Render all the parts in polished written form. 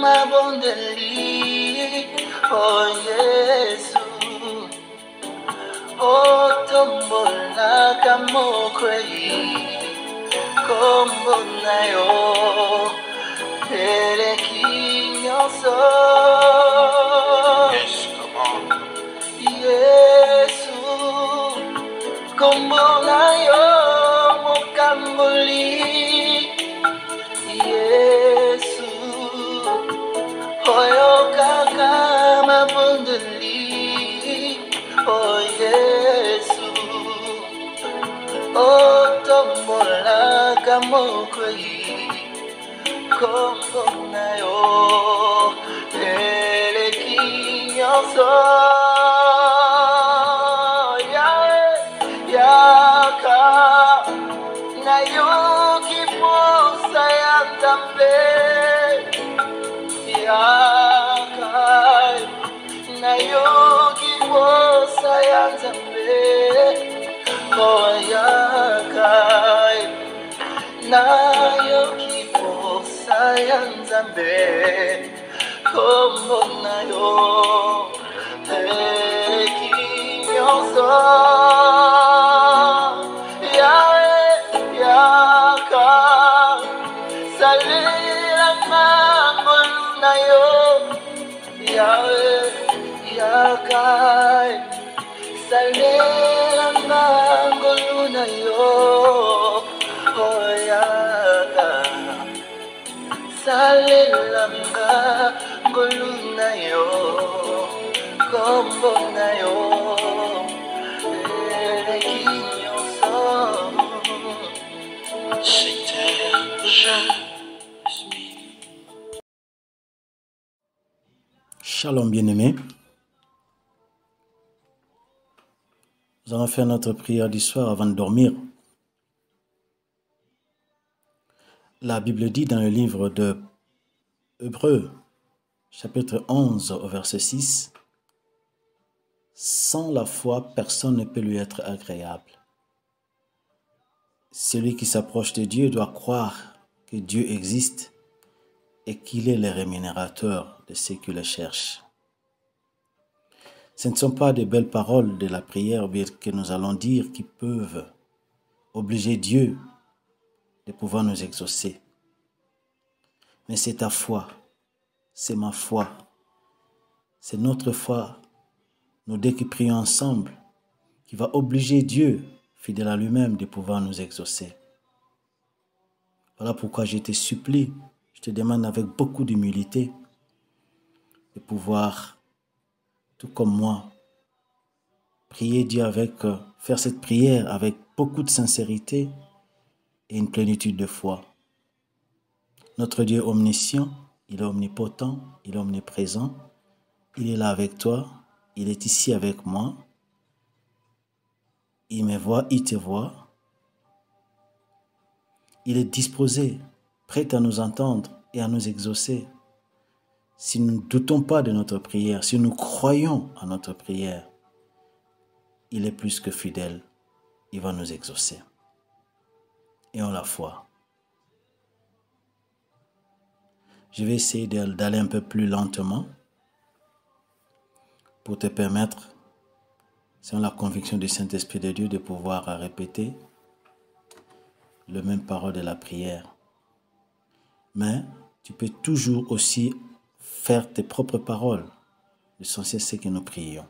mabondeli, oh Yesu, oh tombola kamokwei, kombonayo, perekinyoso. Yes, come on. Yesu, kombonayo, mokamboli. Yesu, oyo kaka mabondeli, oh Yesu, oh tombola kamokwei, kombo nayo, elekinyoso, yaka nayo kipusa ya tambe. Yakai nayo kiposa ya Nzambe, oh yakai nayo kiposa ya Nzambe, kombo nayo kinyoso. Yakai salela mangolu nayo, Yahweh, Yakai, salela mangolu nayo, oh Yakai, salela mangolu nayo, kombo nayo, elekinyoso. C'était je. Shalom bien-aimés. Nous allons faire notre prière du soir avant de dormir. La Bible dit dans le livre de Hébreux, chapitre 11, au verset 6, « Sans la foi, personne ne peut lui être agréable. Celui qui s'approche de Dieu doit croire que Dieu existe et qu'il est le rémunérateur de ceux qui le cherchent. » Ce ne sont pas de belles paroles de la prière que nous allons dire qui peuvent obliger Dieu de pouvoir nous exaucer. Mais c'est ta foi, c'est ma foi, c'est notre foi, nous deux qui prions ensemble, qui va obliger Dieu, fidèle à lui-même, de pouvoir nous exaucer. Voilà pourquoi je te supplie, je te demande avec beaucoup d'humilité de pouvoir, tout comme moi, prier Dieu faire cette prière avec beaucoup de sincérité et une plénitude de foi. Notre Dieu est omniscient, il est omnipotent, il est omniprésent, il est là avec toi, il est ici avec moi, il me voit, il te voit, il est disposé, prêt à nous entendre et à nous exaucer. Si nous ne doutons pas de notre prière, si nous croyons à notre prière, il est plus que fidèle, il va nous exaucer. Et on la foi. Je vais essayer d'aller un peu plus lentement pour te permettre, selon la conviction du Saint-Esprit de Dieu, de pouvoir répéter les mêmes paroles de la prière. Mais tu peux toujours aussi faire tes propres paroles. L'essentiel, c'est que nous prions.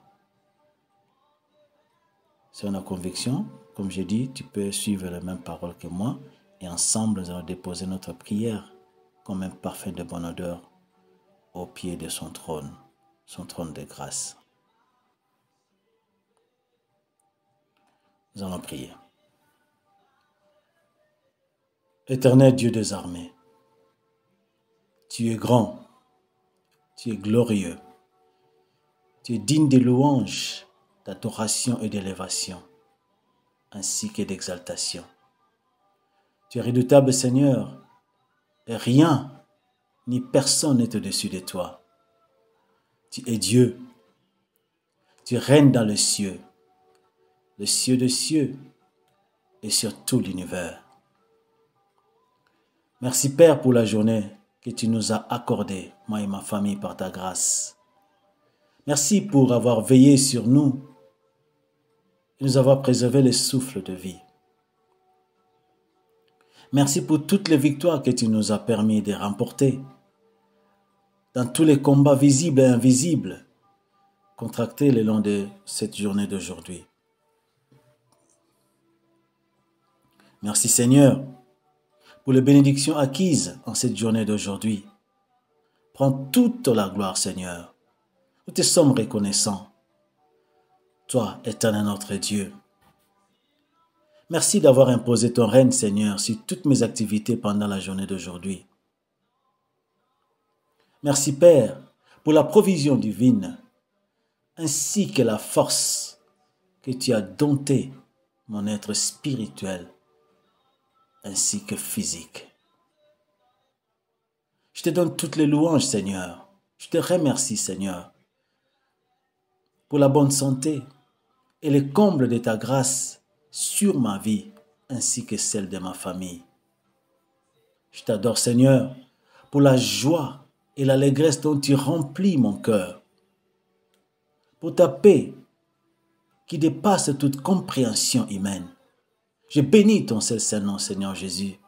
Selon la conviction, comme je dis, tu peux suivre les mêmes paroles que moi et ensemble, nous allons déposer notre prière comme un parfum de bonne odeur au pied de son trône de grâce. Nous allons prier. Éternel Dieu des armées, tu es grand, tu es glorieux, tu es digne de louanges, d'adoration et d'élévation, ainsi que d'exaltation. Tu es redoutable Seigneur, et rien ni personne n'est au-dessus de toi. Tu es Dieu, tu règnes dans les cieux des cieux et sur tout l'univers. Merci Père pour la journée que tu nous as accordé, moi et ma famille, par ta grâce. Merci pour avoir veillé sur nous et nous avoir préservé le souffle de vie. Merci pour toutes les victoires que tu nous as permis de remporter dans tous les combats visibles et invisibles contractés le long de cette journée d'aujourd'hui. Merci Seigneur pour les bénédictions acquises en cette journée d'aujourd'hui. Prends toute la gloire Seigneur. Nous te sommes reconnaissants. Toi, éternel notre Dieu. Merci d'avoir imposé ton règne Seigneur sur toutes mes activités pendant la journée d'aujourd'hui. Merci Père pour la provision divine ainsi que la force que tu as dompté mon être spirituel ainsi que physique. Je te donne toutes les louanges, Seigneur. Je te remercie, Seigneur, pour la bonne santé et les combles de ta grâce sur ma vie ainsi que celle de ma famille. Je t'adore, Seigneur, pour la joie et l'allégresse dont tu remplis mon cœur, pour ta paix qui dépasse toute compréhension humaine. Je bénis ton seul Saint-Nom, Seigneur Jésus.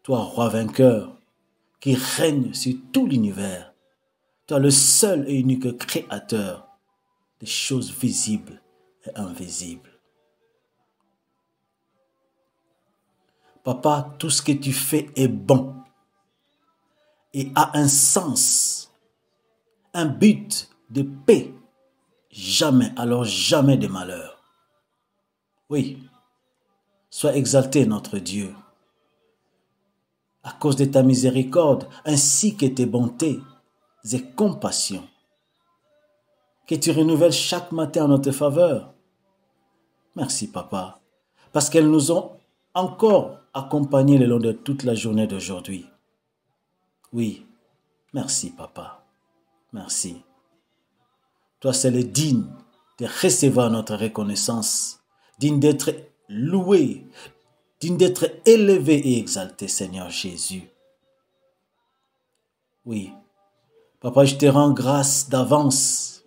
Toi, roi vainqueur, qui règne sur tout l'univers. Toi, le seul et unique créateur des choses visibles et invisibles. Papa, tout ce que tu fais est bon et a un sens, un but de paix. Jamais, alors jamais de malheur. Oui, sois exalté notre Dieu, à cause de ta miséricorde, ainsi que tes bontés et compassions, que tu renouvelles chaque matin en notre faveur. Merci, Papa, parce qu'elles nous ont encore accompagnés le long de toute la journée d'aujourd'hui. Oui, merci, Papa, merci. Toi seul es digne de recevoir notre reconnaissance, digne d'être loué, digne d'être élevé et exalté, Seigneur Jésus. Oui, Papa, je te rends grâce d'avance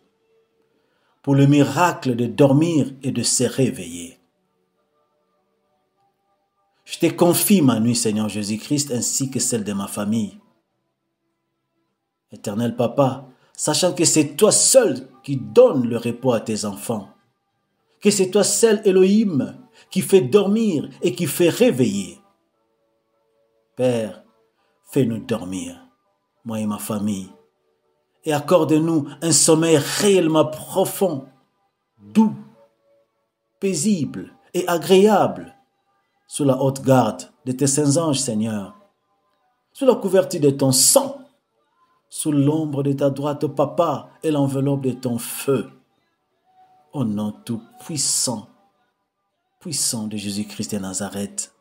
pour le miracle de dormir et de se réveiller. Je te confie ma nuit, Seigneur Jésus-Christ, ainsi que celle de ma famille. Éternel Papa, sachant que c'est toi seul qui donne le repos à tes enfants, que c'est toi seul, Elohim, qui fait dormir et qui fait réveiller. Père, fais-nous dormir, moi et ma famille, et accorde-nous un sommeil réellement profond, doux, paisible et agréable, sous la haute garde de tes saints anges, Seigneur, sous la couverture de ton sang, sous l'ombre de ta droite, Papa, et l'enveloppe de ton feu. Au nom tout puissant, puissant de Jésus-Christ de Nazareth.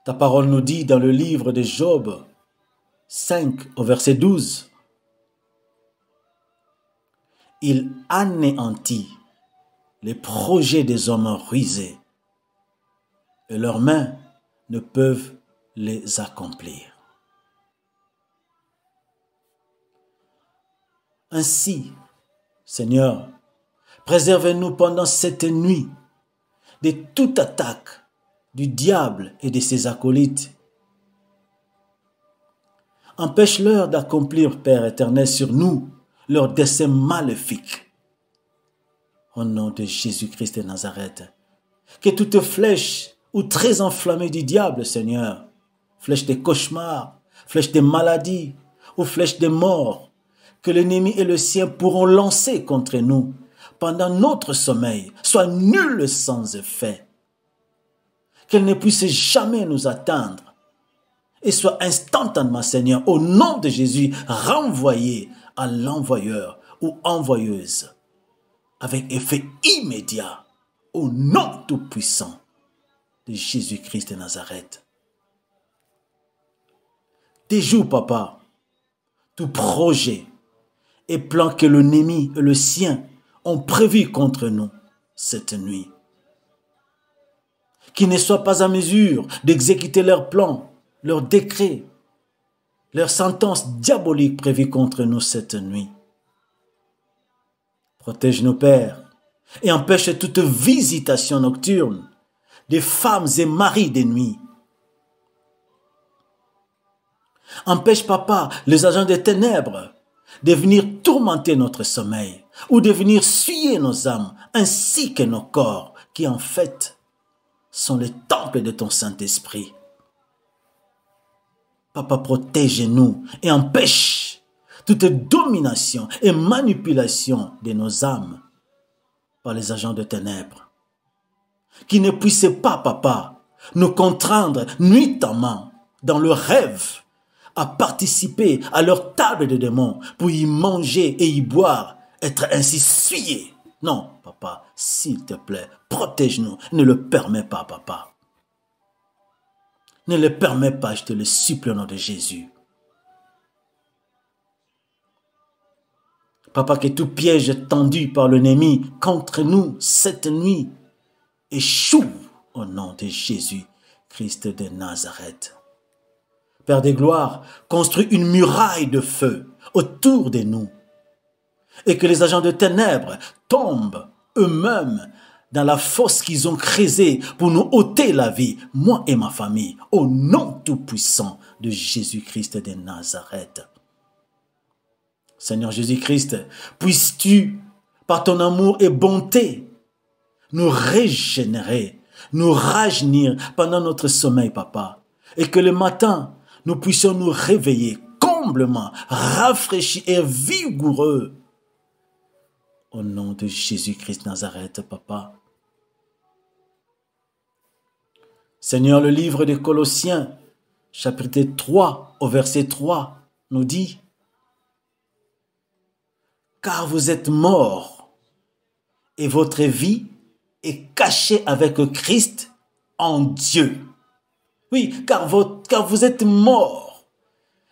Ta parole nous dit dans le livre de Job 5 au verset 12, « Il anéantit les projets des hommes rusés et leurs mains ne peuvent les accomplir. » Ainsi, Seigneur, préserve-nous pendant cette nuit de toute attaque du diable et de ses acolytes. Empêche-leur d'accomplir, Père éternel, sur nous leurs desseins maléfiques. Au nom de Jésus-Christ de Nazareth, que toute flèche ou très enflammée du diable, Seigneur, flèche des cauchemars, flèche des maladies ou flèche des morts, que l'ennemi et le sien pourront lancer contre nous pendant notre sommeil, soit nulle sans effet. Qu'elle ne puisse jamais nous atteindre et soit instantanément, Seigneur, au nom de Jésus, renvoyée à l'envoyeur ou envoyeuse avec effet immédiat au nom tout-puissant de Jésus-Christ de Nazareth. Déjoue, Papa, tout projet et plan que l'ennemi et le sien ont prévu contre nous cette nuit. qui ne soient pas en mesure d'exécuter leurs plans, leurs décrets, leurs sentences diaboliques prévues contre nous cette nuit. Protège-nous, Père, et empêche toute visitation nocturne des femmes et maris des nuits. Empêche, Papa, les agents des ténèbres de venir tourmenter notre sommeil ou de venir souiller nos âmes ainsi que nos corps qui en fait sont les temples de ton Saint-Esprit. Papa, protège-nous et empêche toute domination et manipulation de nos âmes par les agents de ténèbres. Qui ne puissent pas, Papa, nous contraindre nuitamment dans le rêve à participer à leur table de démons pour y manger et y boire, être ainsi souillés. Non, Papa, s'il te plaît, protège-nous. Ne le permets pas, Papa. Ne le permets pas, je te le supplie au nom de Jésus. Papa, que tout piège tendu par l'ennemi contre nous cette nuit échoue au nom de Jésus, Christ de Nazareth. Père des gloires, construis une muraille de feu autour de nous et que les agents de ténèbres tombent eux-mêmes dans la fosse qu'ils ont creusée pour nous ôter la vie, moi et ma famille, au nom tout-puissant de Jésus-Christ de Nazareth. Seigneur Jésus-Christ, puisses-tu, par ton amour et bonté, nous régénérer, nous rajeunir pendant notre sommeil, Papa, et que le matin, nous puissions nous réveiller complètement, rafraîchis et vigoureux. Au nom de Jésus-Christ de Nazareth, Papa. Seigneur, le livre des Colossiens, chapitre 3, au verset 3, nous dit: car vous êtes morts et votre vie est cachée avec Christ en Dieu. Oui, car vous êtes morts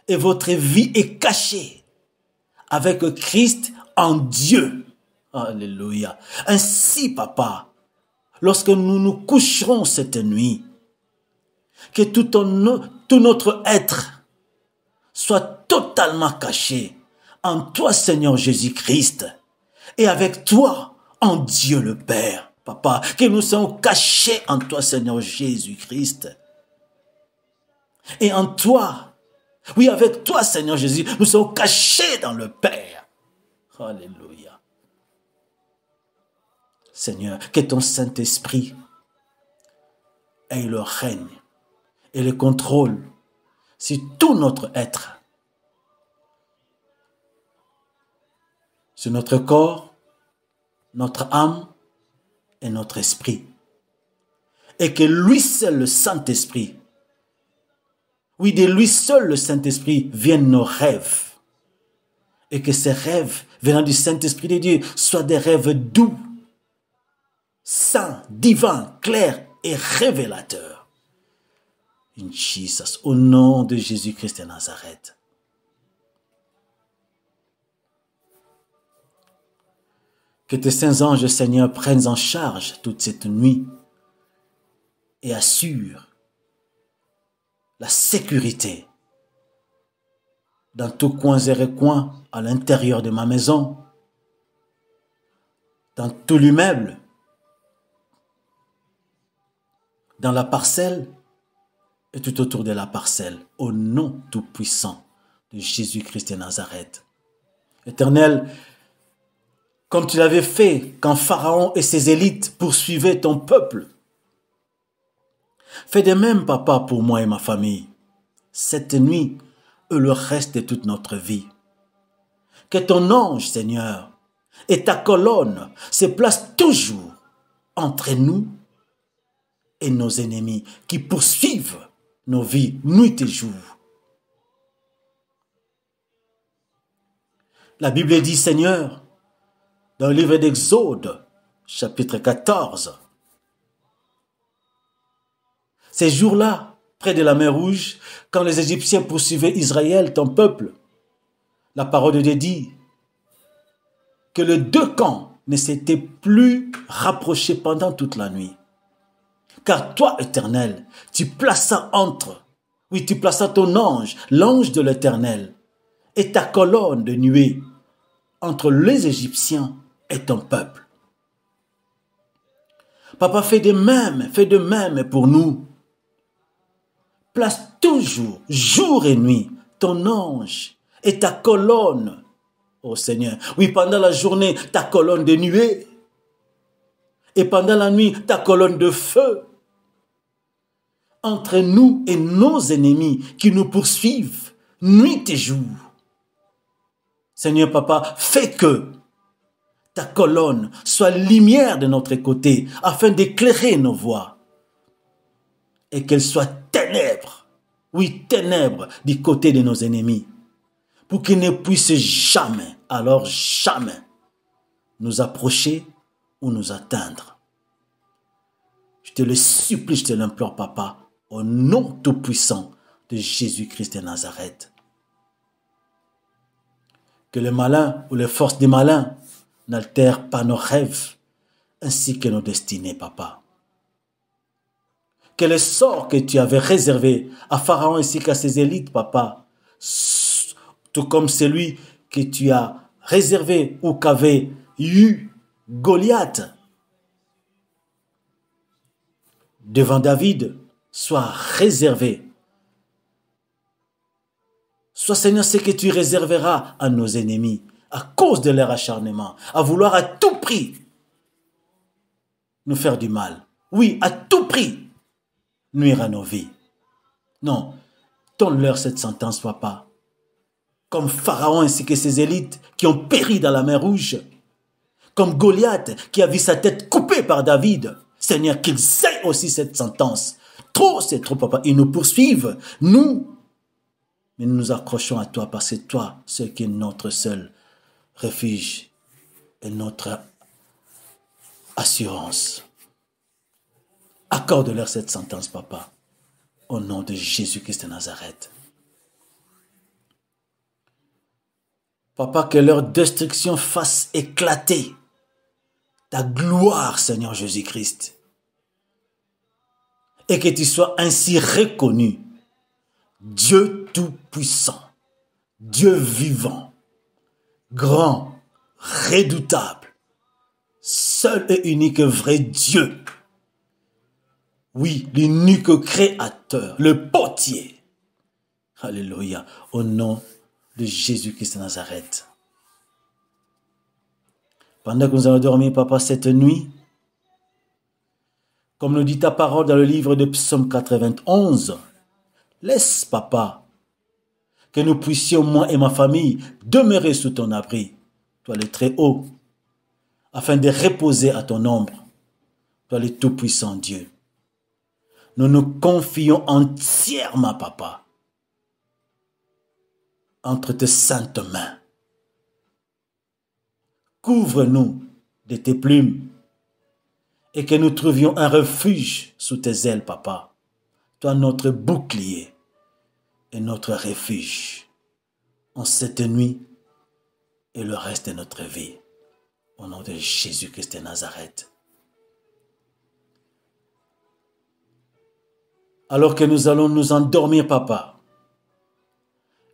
et votre vie est cachée avec Christ en Dieu. Alléluia. Ainsi, Papa, lorsque nous nous coucherons cette nuit, que tout notre être soit totalement caché en toi, Seigneur Jésus-Christ, et avec toi, en Dieu le Père. Papa, que nous soyons cachés en toi, Seigneur Jésus-Christ. Et en toi, oui, avec toi, Seigneur Jésus, nous sommes cachés dans le Père. Alléluia. Seigneur, que ton Saint-Esprit ait le règne et le contrôle sur tout notre être, sur notre corps, notre âme et notre esprit. Et que lui seul, le Saint-Esprit, oui, de lui seul, le Saint-Esprit, viennent nos rêves. Et que ces rêves, venant du Saint-Esprit de Dieu, soient des rêves doux, saints, divins, clairs et révélateurs. In Jesus, au nom de Jésus-Christ de Nazareth. Que tes saints anges, Seigneur, prennent en charge toute cette nuit et assurent la sécurité dans tous coins et recoins à l'intérieur de ma maison, dans tout l'immeuble, dans la parcelle et tout autour de la parcelle, au nom tout-puissant de Jésus-Christ de Nazareth. Éternel, comme tu l'avais fait quand Pharaon et ses élites poursuivaient ton peuple, fais de même, Papa, pour moi et ma famille, cette nuit et le reste de toute notre vie. Que ton ange, Seigneur, et ta colonne se placent toujours entre nous et nos ennemis qui poursuivent nos vies nuit et jour. La Bible dit, Seigneur, dans le livre d'Exode, chapitre 14, ces jours-là, près de la mer Rouge, quand les Égyptiens poursuivaient Israël, ton peuple, la parole de Dieu dit que les deux camps ne s'étaient plus rapprochés pendant toute la nuit. Car toi, Éternel, tu plaças entre, oui, tu plaças ton ange, l'ange de l'Éternel, et ta colonne de nuée entre les Égyptiens et ton peuple. Papa, fais de même pour nous. Place toujours, jour et nuit, ton ange et ta colonne, ô Seigneur. Oui, pendant la journée, ta colonne de nuée. Et pendant la nuit, ta colonne de feu. Entre nous et nos ennemis qui nous poursuivent, nuit et jour. Seigneur Papa, fais que ta colonne soit lumière de notre côté, afin d'éclairer nos voies. Et qu'elle soit ténèbres, oui, ténèbres du côté de nos ennemis, pour qu'ils ne puissent jamais, alors jamais, nous approcher ou nous atteindre. Je te le supplie, je te l'implore, Papa, au nom tout-puissant de Jésus-Christ de Nazareth. Que le malin ou les forces des malins n'altèrent pas nos rêves, ainsi que nos destinées, Papa. Que le sort que tu avais réservé à Pharaon ainsi qu'à ses élites, Papa, tout comme celui que tu as réservé ou qu'avait eu Goliath devant David, soit réservé. Soit, Seigneur, ce que tu réserveras à nos ennemis, à cause de leur acharnement, à vouloir à tout prix nous faire du mal. Oui, à tout prix nuire à nos vies. Non, donne-leur cette sentence, Papa. Comme Pharaon ainsi que ses élites qui ont péri dans la mer Rouge. Comme Goliath qui a vu sa tête coupée par David. Seigneur, qu'ils aient aussi cette sentence. Trop, c'est trop, Papa. Ils nous poursuivent, nous. Mais nous nous accrochons à toi parce que toi, ce qui est notre seul refuge et notre assurance. Accorde-leur cette sentence, Papa, au nom de Jésus-Christ de Nazareth. Papa, que leur destruction fasse éclater ta gloire, Seigneur Jésus-Christ. Et que tu sois ainsi reconnu, Dieu tout-puissant, Dieu vivant, grand, redoutable, seul et unique vrai Dieu. Oui, l'unique créateur, le potier. Alléluia, au nom de Jésus-Christ de Nazareth. Pendant que nous allons dormir, Papa, cette nuit, comme nous dit ta parole dans le livre de Psaume 91, laisse, Papa, que nous puissions, moi et ma famille, demeurer sous ton abri, toi le Très-Haut, afin de reposer à ton ombre, toi le Tout-Puissant Dieu. Nous nous confions entièrement, Papa, entre tes saintes mains. Couvre-nous de tes plumes et que nous trouvions un refuge sous tes ailes, Papa. Toi, notre bouclier et notre refuge en cette nuit et le reste de notre vie. Au nom de Jésus-Christ de Nazareth. Alors que nous allons nous endormir, Papa,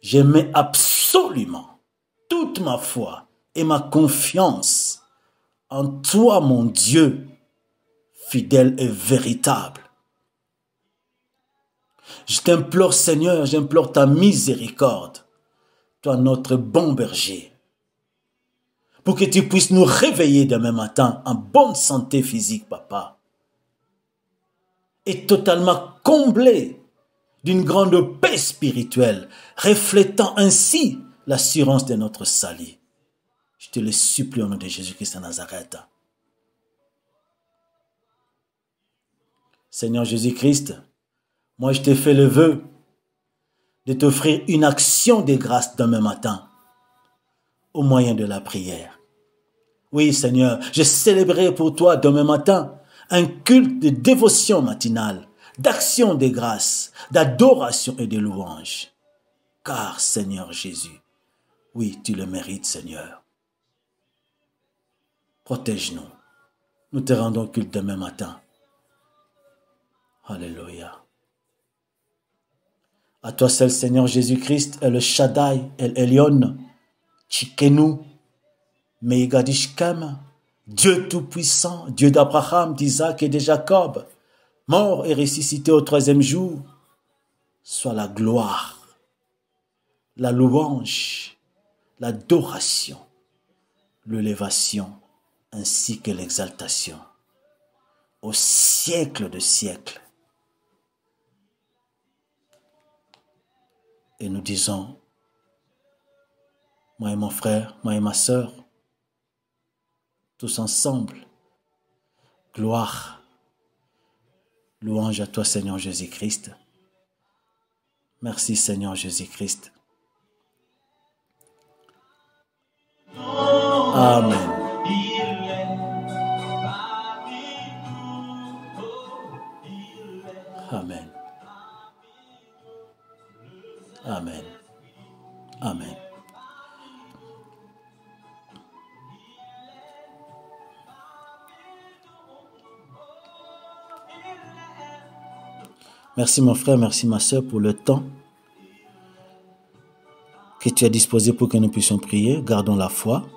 je mets absolument toute ma foi et ma confiance en toi, mon Dieu, fidèle et véritable. Je t'implore, Seigneur, j'implore ta miséricorde, toi notre bon berger, pour que tu puisses nous réveiller demain matin en bonne santé physique, Papa, et totalement comblé d'une grande paix spirituelle, reflétant ainsi l'assurance de notre salut. Je te le supplie au nom de Jésus-Christ de Nazareth. Seigneur Jésus-Christ, moi je te fais le vœu de t'offrir une action de grâce demain matin au moyen de la prière. Oui, Seigneur, je célébrerai pour toi demain matin un culte de dévotion matinale, d'action de grâce, d'adoration et de louange. Car, Seigneur Jésus, oui, tu le mérites, Seigneur. Protège-nous. Nous te rendons culte demain matin. Alléluia. À toi seul, Seigneur Jésus-Christ, El Shaddai, El Elyon, Tchikenu, Meigadishkem, Dieu Tout-Puissant, Dieu d'Abraham, d'Isaac et de Jacob, mort et ressuscité au troisième jour, soit la gloire, la louange, l'adoration, l'élévation, ainsi que l'exaltation, au siècle de siècles. Et nous disons, moi et mon frère, moi et ma sœur, tous ensemble, gloire, louange à toi Seigneur Jésus-Christ. Merci Seigneur Jésus-Christ. Amen. Amen. Amen. Amen. Merci mon frère, merci ma sœur pour le temps que tu as disposé pour que nous puissions prier. Gardons la foi.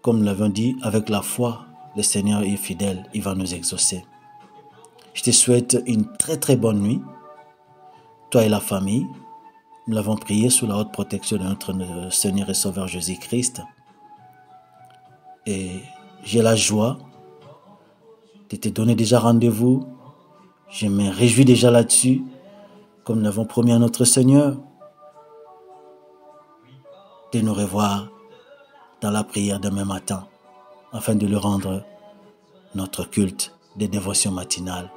Comme nous l'avons dit, avec la foi, le Seigneur est fidèle, il va nous exaucer. Je te souhaite une très très bonne nuit. Toi et la famille, nous l'avons prié sous la haute protection de notre Seigneur et Sauveur Jésus-Christ. Et j'ai la joie de te donner déjà rendez-vous. Je me réjouis déjà là-dessus, comme nous l'avons promis à notre Seigneur, de nous revoir dans la prière demain matin, afin de lui rendre notre culte de dévotion matinale.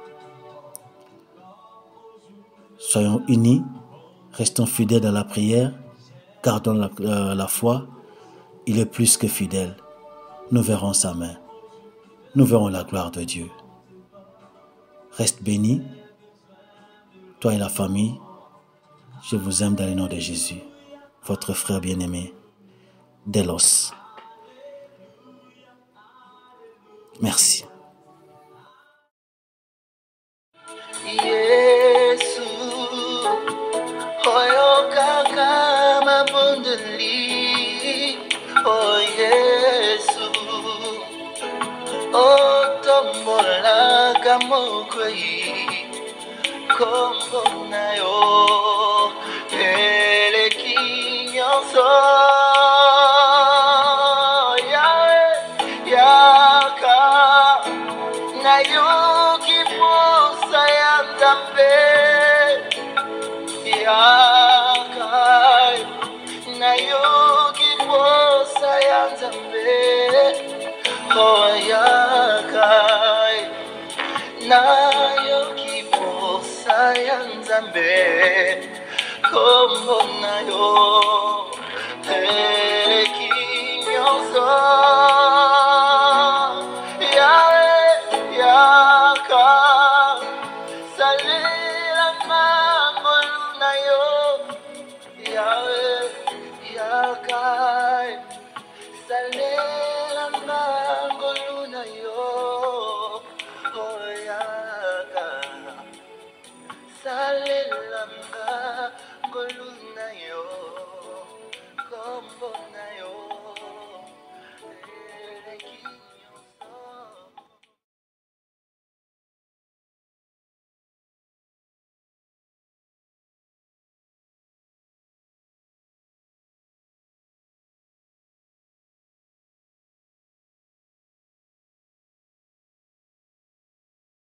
Soyons unis, restons fidèles dans la prière, gardons la foi. Il est plus que fidèle. Nous verrons sa main. Nous verrons la gloire de Dieu. Reste béni, toi et la famille. Je vous aime dans le nom de Jésus. Votre frère bien-aimé, Delos. Merci. Yesu, oyo kaka mabundeli. Oh Yesu, otombola kamokwei, kombo nayo, eleki nyonso. Yaka nayoki posa ya Nzambe, yaka nayoki posa ya Nzambe, oh yaka nayoki posa ya Nzambe, kombo nayo eleki nyonso. Salelanga goluna yo, kombo na yo.